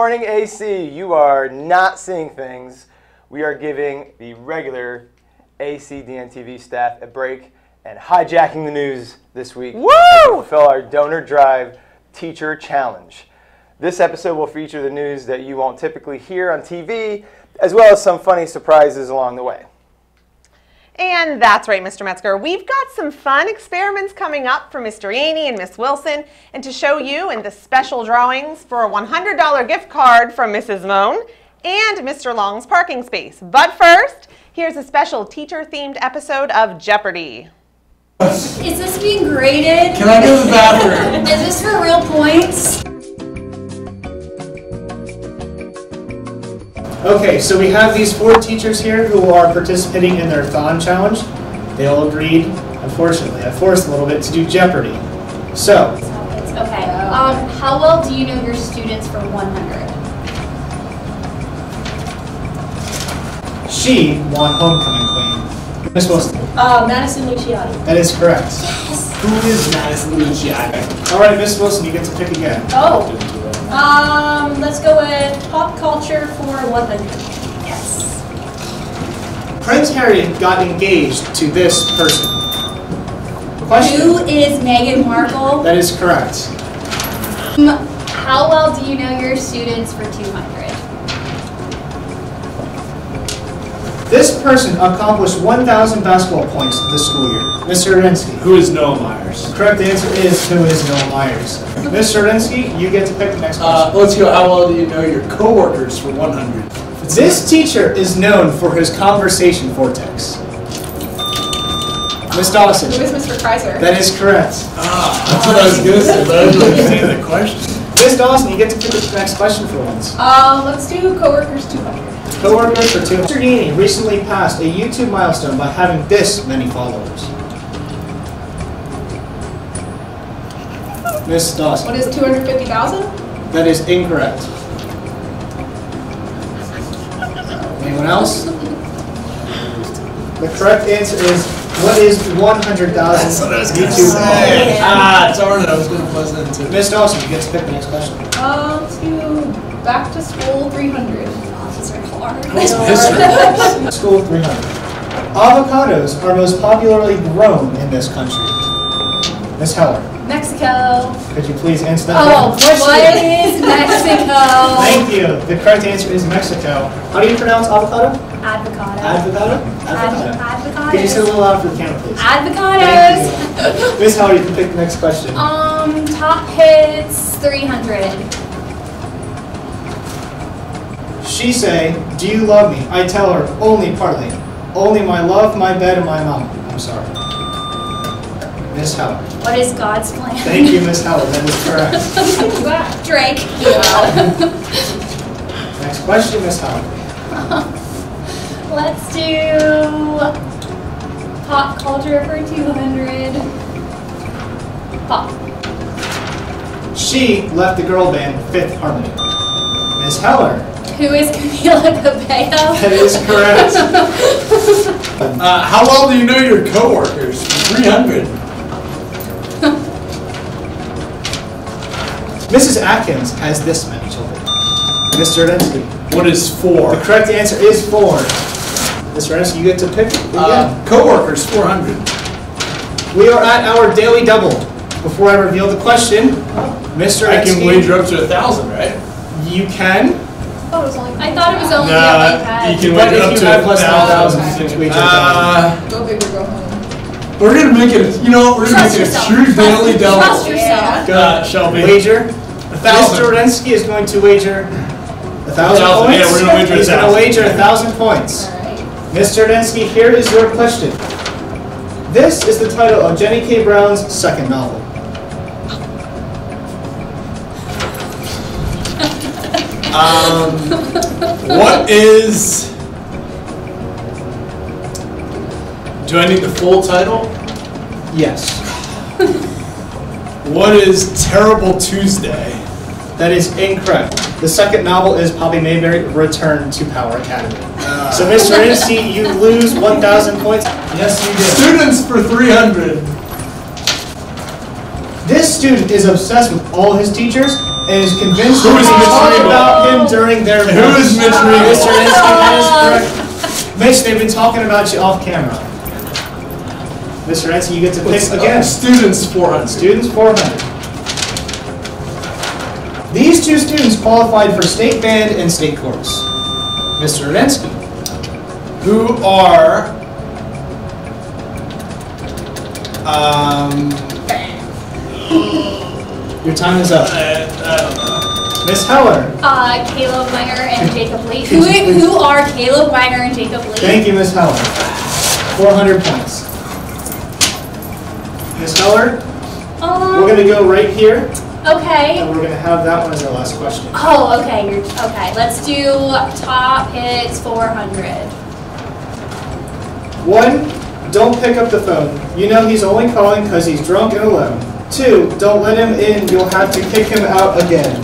morning, AC. You are not seeing things. We are giving the regular ACDN-TV staff a break and hijacking the news this week to fulfill our donor drive teacher challenge. This episode will feature the news that you won't typically hear on TV, as well as some funny surprises along the way. And that's right, Mr. Metzger. We've got some fun experiments coming up for Mr. Yaney and Miss Wilson, and to show you in the special drawings for a $100 gift card from Mrs. Moan and Mr. Long's parking space. But first, here's a special teacher-themed episode of Jeopardy! Is this being graded? Can I go to the bathroom? Is this for real points? Okay, so we have these 4 teachers here who are participating in their Thon challenge. They all agreed, unfortunately, I forced a little bit to do Jeopardy. So. Okay, how well do you know your students for 100? She won Homecoming Queen. Miss Wilson. Madison Luciani. That is correct. Yes. Who is Madison Luciani? Alright, Miss Wilson, you get to pick again. Oh. Let's go with pop culture for 100. Yes. Prince Harry got engaged to this person. Question. Who is Meghan Markle? That is correct. How well do you know your students for 200? This person accomplished 1,000 basketball points this school year. Mr. Rensky. Who is Noah Myers? The correct answer is who is Noah Myers. Mr. Rensky, you get to pick the next question. Let's go. How well do you know your coworkers for 100? This teacher is known for his conversation vortex. Miss Dawson. Who is Mr. Kreiser? That is correct. That's what I was going to say, but I didn't understand the question. Miss Dawson, you get to pick the next question for once. Let's do coworkers 200. Coworkers for 200. Mr. Yaney recently passed a YouTube milestone by having this many followers. Miss Dawson. What is 250,000? That is incorrect. Anyone else? The correct answer is, what is 100,000 That's what I was going to YouTube say. followers? Darn it, I was going to buzz into it. Miss Dawson, you get to pick the next question. Let's do back to school 300. These are hard. School 300. Avocados are most popularly grown in this country. Miss Heller, Mexico. could you please answer that question? What is Mexico? Thank you. The correct answer is Mexico. How do you pronounce avocado? Avocado. Avocado? Avocados. Can you say a little louder for the camera, please? Avocados. Miss Heller, you can pick the next question. Top hits 300. She say, do you love me? I tell her, only partly. Only my love, my bed, and my mama. I'm sorry. Miss Heller. What is God's plan? Thank you, Miss Heller. That is correct. Drake. Next question, Miss Heller. Let's do pop culture for 200. Pop. She left the girl band Fifth Harmony. Miss Heller. Who is Camila Cabello? That is correct. How well do you know your coworkers for 300? Mrs. Atkins has this many children. Mr. Rensky. What is 4? The correct answer is 4. Mr. Rensky, you get to pick again. Coworkers 400. We are at our daily double. Before I reveal the question, Mr. I can Rensky, wager up to 1,000, right? you can. I thought it was only. I thought it was only No, the you iPad. can But wager up if to you have less than 1,000. 1,000, you can wager 1,000. Go big or go home. We're gonna make it. You know, we're gonna Trust make it a yourself. true daily double. Trust yourself. Shelby. Wager. 1,000. Mr. Rensky is going to wager 1,000 points. Yeah, we're gonna wager He's going to 1,000. wager 1,000 points. Alright. Mr. Rensky, here is your question. This is the title of Jenny K. Brown's second novel. What is... Do I need the full title? Yes. What is Terrible Tuesday? That is incorrect. The second novel is Poppy Mayberry, Return to Power Academy. So, Mr. Rensky, you lose 1,000 points. Yes, you did. Students for 300. This student is obsessed with all his teachers and is convinced Who that is they Mitch talk Regal? about him during their Who is Mitch Regal? Mr. Ensky, that is correct. Mitch, they've been talking about you off camera. Mr. Ensky, you get to pick again. Students 400. Students 400. These two students qualified for state band and state chorus. Mr. Ensky. Who are Your time is up. I don't know. Miss Heller. Caleb Wenger and Jacob Lee. Who are Caleb Wenger and Jacob Lee? Thank you, Miss Heller. 400 points. Miss Heller, we're going to go right here, Okay. and we're going to have that one as our last question. Oh, okay. Okay. Let's do top hits 400. 1, don't pick up the phone. You know he's only calling because he's drunk and alone. 2, don't let him in. You'll have to kick him out again.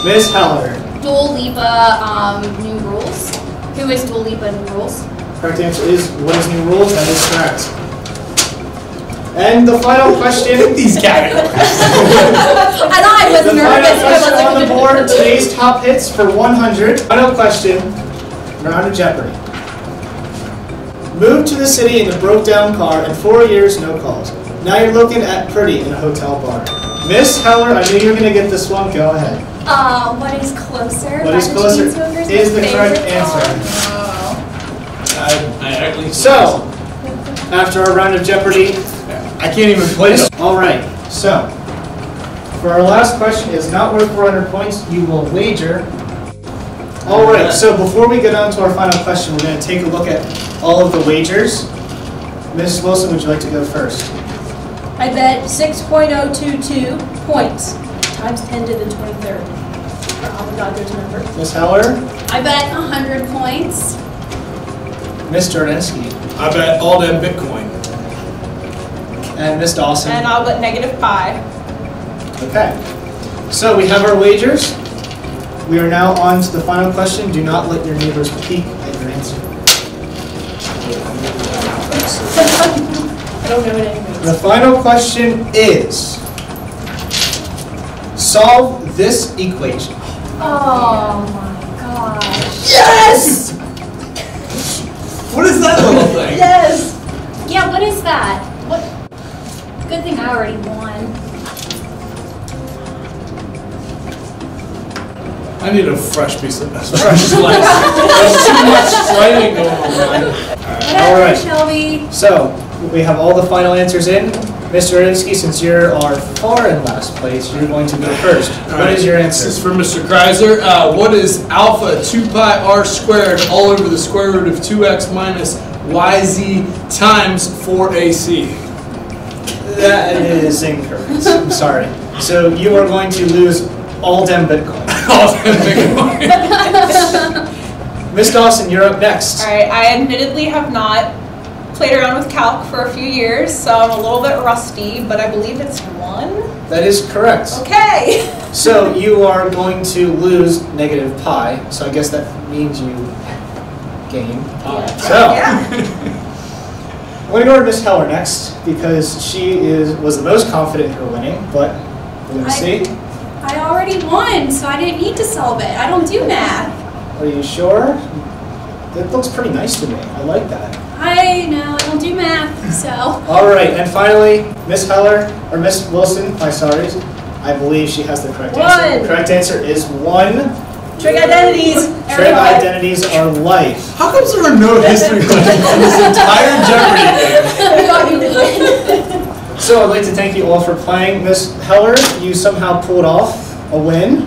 Miss Heller. Dua Lipa, New Rules. Who is Dua Lipa, New Rules? Correct answer is what is new rules? That is correct. And the final question. These categories. I thought I was The final nervous. question on the board. Today's top hits for 100. Final question. Round of Jeopardy. Moved to the city in a broke down car and 4 years no calls. Now you're looking at pretty in a hotel bar. Miss Heller, I knew you were going to get this one. Go ahead. What is closer? What is by the closer Chainsmokers? is the My correct favorite answer. song. I actually. So, after our round of Jeopardy, I can't even play them. all right. So, for our last question, is not worth 400 points. You will wager. All right. So before we get on to our final question, we're going to take a look at all of the wagers. Ms. Wilson, would you like to go first? I bet 6.022 points times 10 to the 23rd. Oh my God, there's a number. Ms. Heller, I bet 100 points. Mr. Ernensky, I bet all them Bitcoin. and Ms. Dawson. And I'll bet -pi. Okay. So we have our wagers. We are now on to the final question. Do not let your neighbors peek at your answer. I don't know what any means. The final question is, solve this equation. Oh my gosh. Yes! What is that little thing? Yes! Yeah, what is that? What? Good thing I already won. I need a fresh piece of fresh slice. There's too much writing going on. All right. Shelby. So, we have all the final answers in. Mr. Ernensky, since you are far in last place, you're going to go first. What is your This answer? is for Mr. Kreiser. What is alpha 2 pi r squared all over the square root of 2x minus yz times 4ac? That is incorrect. I'm sorry. So you are going to lose all dem Bitcoin. All them Bitcoin. Miss Dawson, you're up next. All right, I admittedly have not played around with calc for a few years, so I'm a little bit rusty, but I believe it's 1. That is correct. Okay. So you are going to lose negative pi. So I guess that means you gain pi. So Yeah. I'm going to go to Miss Heller next because she was the most confident in her winning, but we're going to see. I already won, so I didn't need to solve it. I don't do math. Are you sure? That looks pretty nice to me. I like that. I know, I don't do math, so. All right, and finally, Miss Heller, or Miss Wilson, my sorries, I believe she has the correct answer. 1. The correct answer is 1. Trig identities. Trig identities are life. How come there are no history questions in this entire Jeopardy game? So I'd like to thank you all for playing. Miss Heller, you somehow pulled off a win.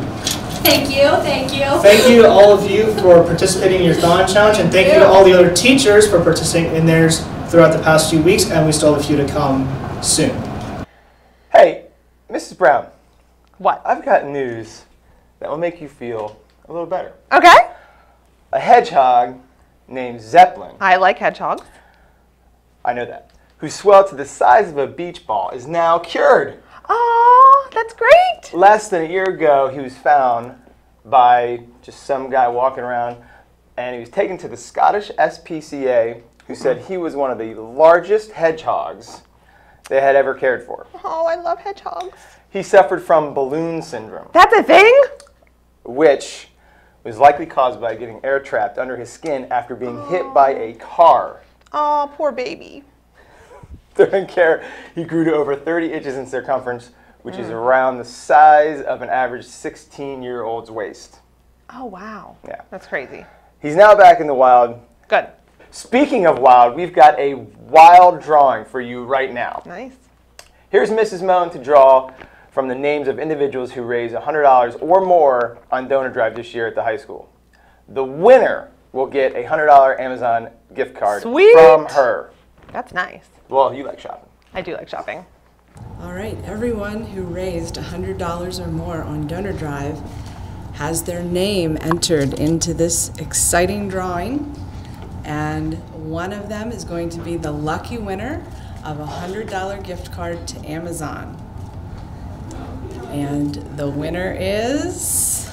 Thank you, thank you. Thank you to all of you for participating in your Thon Challenge, and thank you to all the other teachers for participating in theirs throughout the past few weeks, and we still have a few to come soon. Hey, Mrs. Brown, What? I've got news that will make you feel a little better. Okay. A hedgehog named Zeppelin, I like hedgehogs. I know that, who swelled to the size of a beach ball, is now cured. Oh, that's great. Less than a year ago, he was found by just some guy walking around, and he was taken to the Scottish SPCA, who said he was one of the largest hedgehogs they had ever cared for. Oh, I love hedgehogs. He suffered from balloon syndrome, That's a thing? which was likely caused by getting air trapped under his skin after being hit by a car. Oh, poor baby. During care, he grew to over 30 inches in circumference, which is around the size of an average 16-year-old's waist. Oh, wow. Yeah. That's crazy. He's now back in the wild. Good. Speaking of wild, we've got a wild drawing for you right now. Nice. Here's Mrs. Moan to draw from the names of individuals who raised $100 or more on Donor Drive this year at the high school. The winner will get a $100 Amazon gift card from her. That's nice. Well, you like shopping. I do like shopping. All right, everyone who raised $100 or more on Donor Drive has their name entered into this exciting drawing, and one of them is going to be the lucky winner of a $100 gift card to Amazon. And the winner is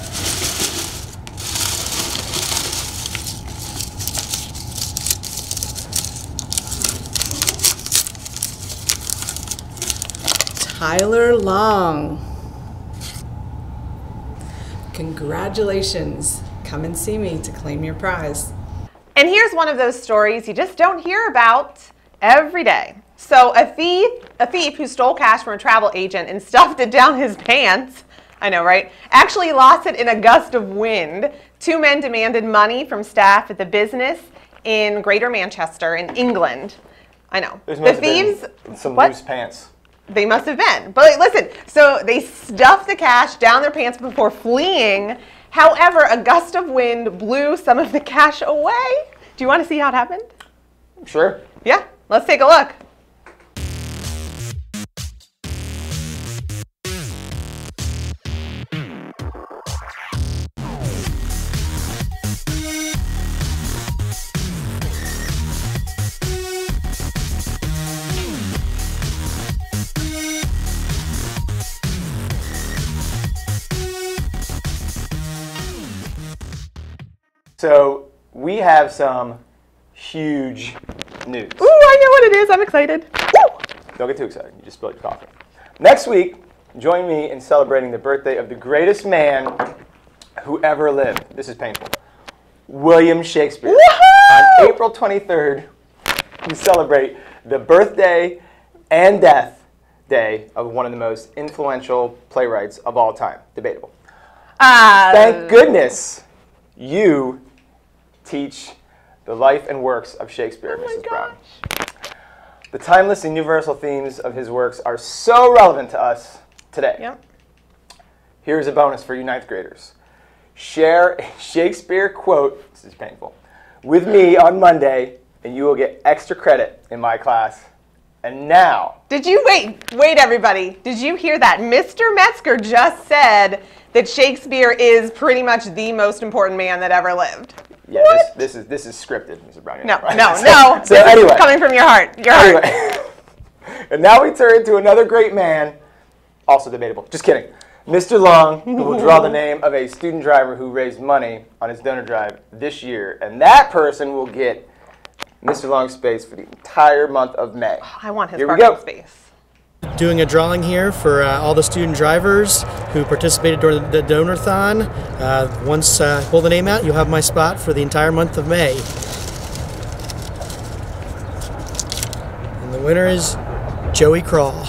Tyler Long. Congratulations. Come and see me to claim your prize. And here's one of those stories you just don't hear about every day. So a thief who stole cash from a travel agent and stuffed it down his pants, I know, right, actually lost it in a gust of wind. Two men demanded money from staff at the business in Greater Manchester in England. I know. The thieves, some loose pants. They must have been. But listen, so they stuffed the cash down their pants before fleeing. However, a gust of wind blew some of the cash away. Do you want to see how it happened? Sure. Yeah, let's take a look. So we have some huge news. Ooh, I know what it is. I'm excited. Woo! Don't get too excited. You just spilled your coffee. Next week, join me in celebrating the birthday of the greatest man who ever lived. This is painful. William Shakespeare. Woohoo! On April 23rd, we celebrate the birthday and death day of one of the most influential playwrights of all time. Debatable. Thank goodness you teach the life and works of Shakespeare, Mrs. Brown. The timeless and universal themes of his works are so relevant to us today. Yep. Here's a bonus for you ninth graders. Share a Shakespeare quote, this is painful, with me on Monday, and you will get extra credit in my class. And now... Did you, wait everybody, did you hear that? Mr. Metzger just said that Shakespeare is pretty much the most important man that ever lived. Yeah, this is scripted, Mr. Brown. No, right? no. So anyway. Coming from your heart. Anyway. And now we turn to another great man, also debatable. Just kidding. Mr. Long, who will draw the name of a student driver who raised money on his donor drive this year. And that person will get Mr. Long's space for the entire month of May. I want his Here we parking go. space. Doing a drawing here for all the student drivers who participated during the Donor-thon. Once I pull the name out, you'll have my spot for the entire month of May. And the winner is Joey Crawl.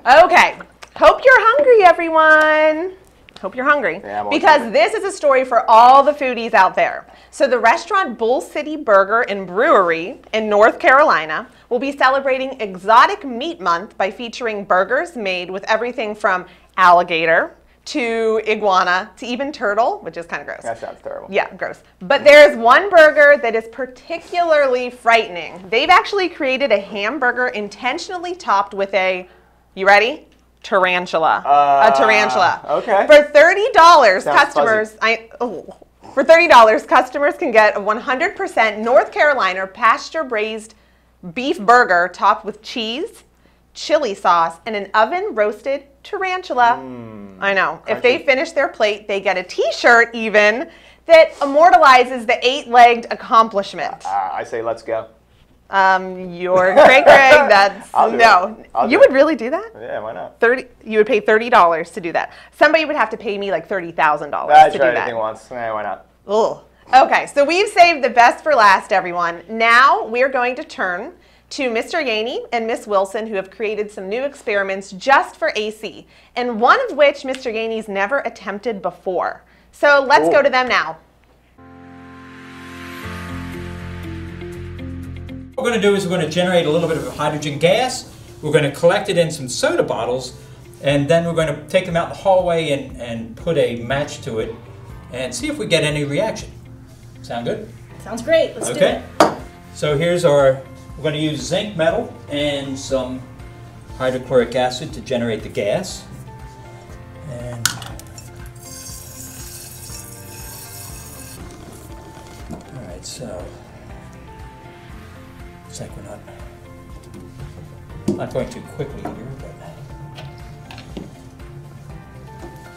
Okay, hope you're hungry, everyone. Hope you're hungry. Yeah, I'm always because hungry. this is a story for all the foodies out there. So the restaurant Bull City Burger and Brewery in North Carolina will be celebrating Exotic Meat Month by featuring burgers made with everything from alligator to iguana to even turtle, which is kind of gross. That sounds terrible. Yeah, gross. But there's one burger that is particularly frightening. They've actually created a hamburger intentionally topped with a, you ready? Tarantula. A tarantula. Okay. For $30, Sounds customers for $30, customers can get a 100% North Carolina pasture-raised beef burger topped with cheese, chili sauce, and an oven-roasted tarantula. I know. Crunchy. If they finish their plate, they get a T-shirt even that immortalizes the 8-legged accomplishment. I say let's go. You're Greg. That's no. You would really do that? Yeah, why not? You would pay $30 to do that. Somebody would have to pay me like $30,000 to do that. I tried anything once. Why not? Ugh. Okay, so we've saved the best for last, everyone. Now we're going to turn to Mr. Yaney and Miss Wilson, who have created some new experiments just for AC, and one of which Mr. Yaney's never attempted before. So let's go to them now. What we're going to do is we're going to generate a little bit of hydrogen gas. We're going to collect it in some soda bottles, and then we're going to take them out in the hallway and put a match to it and see if we get any reaction. Sound good? Sounds great. Let's do it. So here's our, we're going to use zinc metal and some hydrochloric acid to generate the gas. And all right, so looks like we're not going too quickly here, but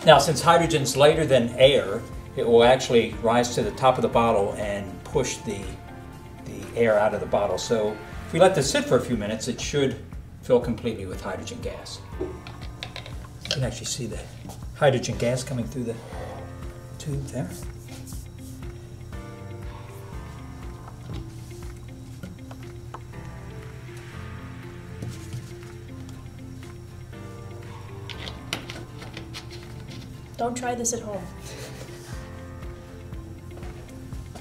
now since hydrogen's lighter than air, it will actually rise to the top of the bottle and push the air out of the bottle. So if we let this sit for a few minutes, it should fill completely with hydrogen gas. You can actually see the hydrogen gas coming through the tube there. Don't try this at home.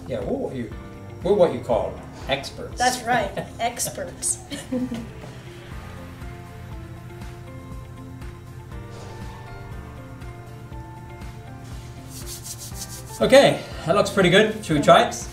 Yeah, we're what you call experts. That's right, experts. Okay, that looks pretty good. Should we try it?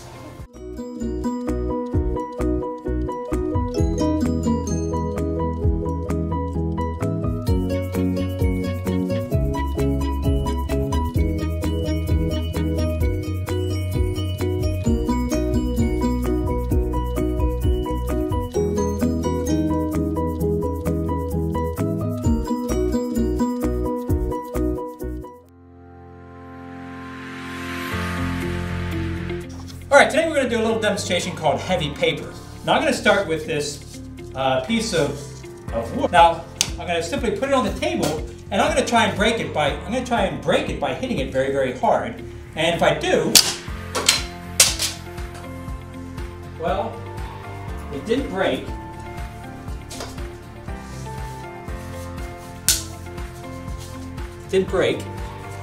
All right, today we're going to do a little demonstration called heavy paper. Now I'm going to start with this piece of wood. Now I'm going to simply put it on the table, and I'm going to try and break it by hitting it very, very hard. And if I do, well, it didn't break. It didn't break.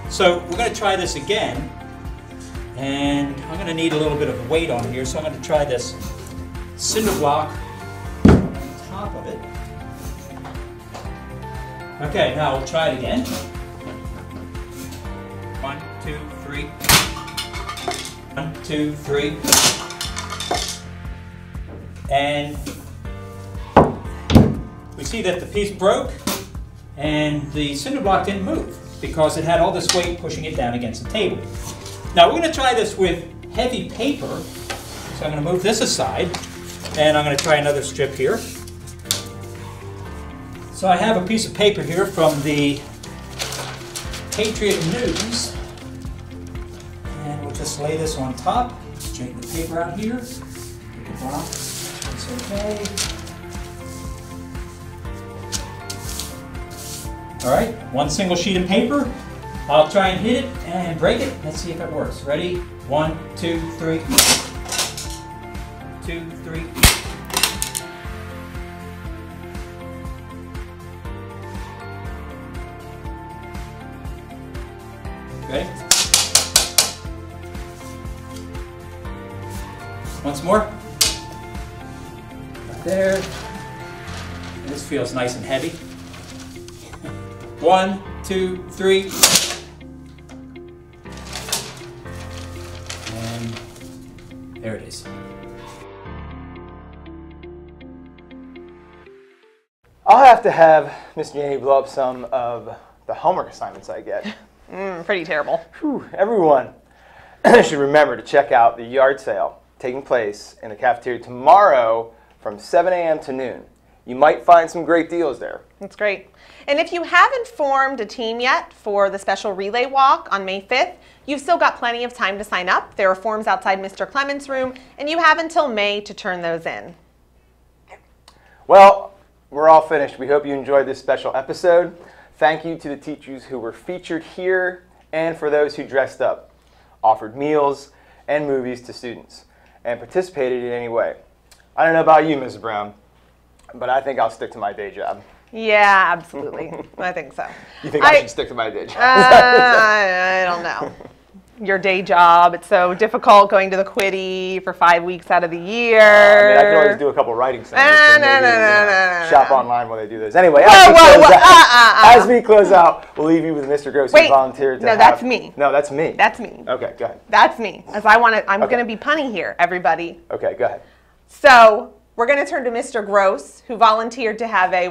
So we're going to try this again. And I'm going to need a little bit of weight on here, so I'm going to try this cinder block on top of it. Okay, now we'll try it again. 1, 2, 3. 1, 2, 3. And we see that the piece broke and the cinder block didn't move because it had all this weight pushing it down against the table. Now we're going to try this with heavy paper, so I'm going to move this aside, and I'm going to try another strip here. So I have a piece of paper here from the Patriot News, and we'll just lay this on top, straighten the paper out here, get the box, it's okay. All right, one single sheet of paper. I'll try and hit it and break it. Let's see if it works. Ready? 1, 2, 3. 2, 3. Ready? Once more. Right there. And this feels nice and heavy. 1, 2, 3. There it is. I'll have to have Mr. Yaney blow up some of the homework assignments I get. Pretty terrible. Whew, everyone should remember to check out the yard sale taking place in the cafeteria tomorrow from 7 a.m. to noon. You might find some great deals there. That's great. And if you haven't formed a team yet for the special relay walk on May 5th, you've still got plenty of time to sign up. There are forms outside Mr. Clemens' room, and you have until May to turn those in. Well, we're all finished. We hope you enjoyed this special episode. Thank you to the teachers who were featured here and for those who dressed up, offered meals and movies to students, and participated in any way. I don't know about you, Mrs. Brown, but I think I'll stick to my day job. Yeah, absolutely. I think so. You think I should stick to my day job? I don't know. Your day job, it's so difficult going to the Quiddy for 5 weeks out of the year. I mean, I can always do a couple writing seminars. No. Shop online while they do those. Anyway, Whoa, as we close out, we'll leave you with Mr. Gross, who volunteered to that's me. No, that's me. That's me. Okay, go ahead. That's me. As I'm going to be punny here, everybody. Okay, go ahead. So we're going to turn to Mr. Gross, who volunteered to have a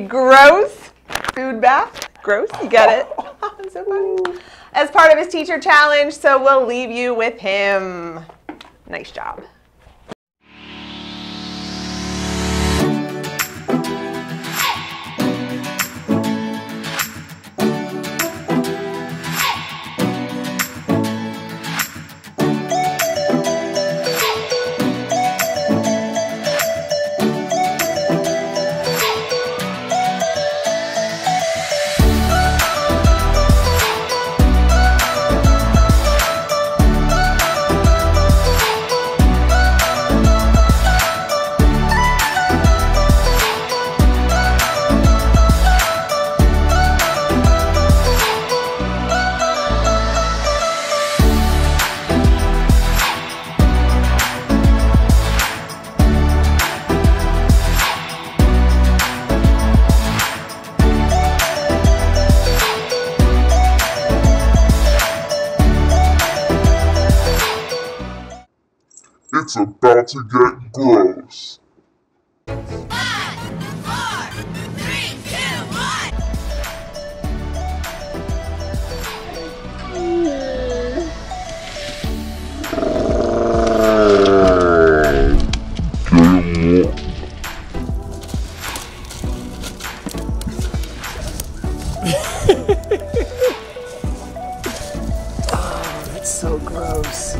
gross food bath. Gross, you get it? So funny. As part of his teacher challenge, so we'll leave you with him. Nice job. It's about to get gross. 5, 4, 3, 2, 1. Oh, that's so gross.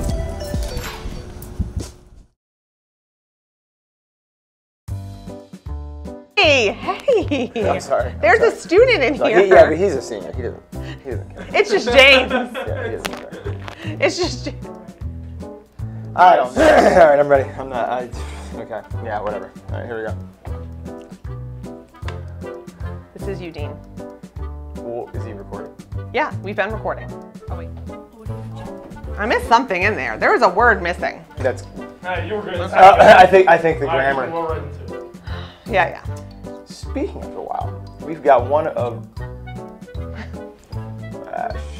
Hey. I'm sorry. There's a student in here. Yeah, but he's a senior. He doesn't care. It's just James. Yeah, he doesn't care. It's just James. I don't know. All right, I'm ready. I'm not. Okay. Yeah, whatever. All right, here we go. This is you, Dean. Well, is he recording? Yeah, we've been recording. Oh, wait. I missed something in there. There was a word missing. That's. You were good. I think the grammar. Yeah. Speaking of the wild, we've got one of.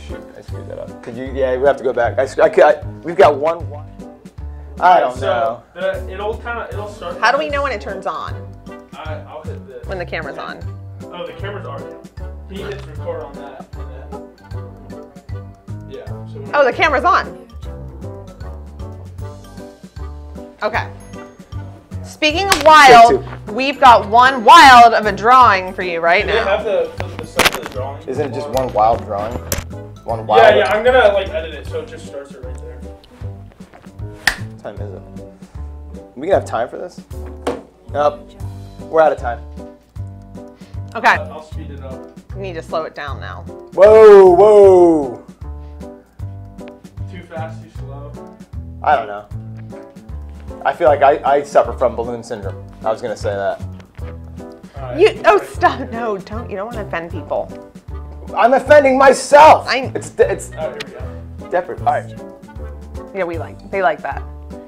Shoot, I screwed that up. Could you? Yeah, we have to go back. We've got one. I don't know. It'll start. How do we know when it turns on? I'll hit this. When the camera's on. Oh, the camera's already on. He hits record on that, and then yeah. So the camera's on. Okay. Speaking of wild, we've got one wild of a drawing for you right now. Do they have the stuff for the drawing? Isn't it just one wild drawing? One wild. Yeah. I'm gonna edit it so it just starts it right there. What time is it? We gonna have time for this? Nope. We're out of time. Okay. I'll speed it up. You need to slow it down now. Whoa. Too fast, too slow. I don't know. I feel like I suffer from balloon syndrome. I was gonna say that. Stop! No, don't. You don't want to offend people. I'm offending myself. It's. Oh, here we go. Different. All right. Yeah, they like that.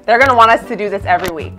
They're gonna want us to do this every week.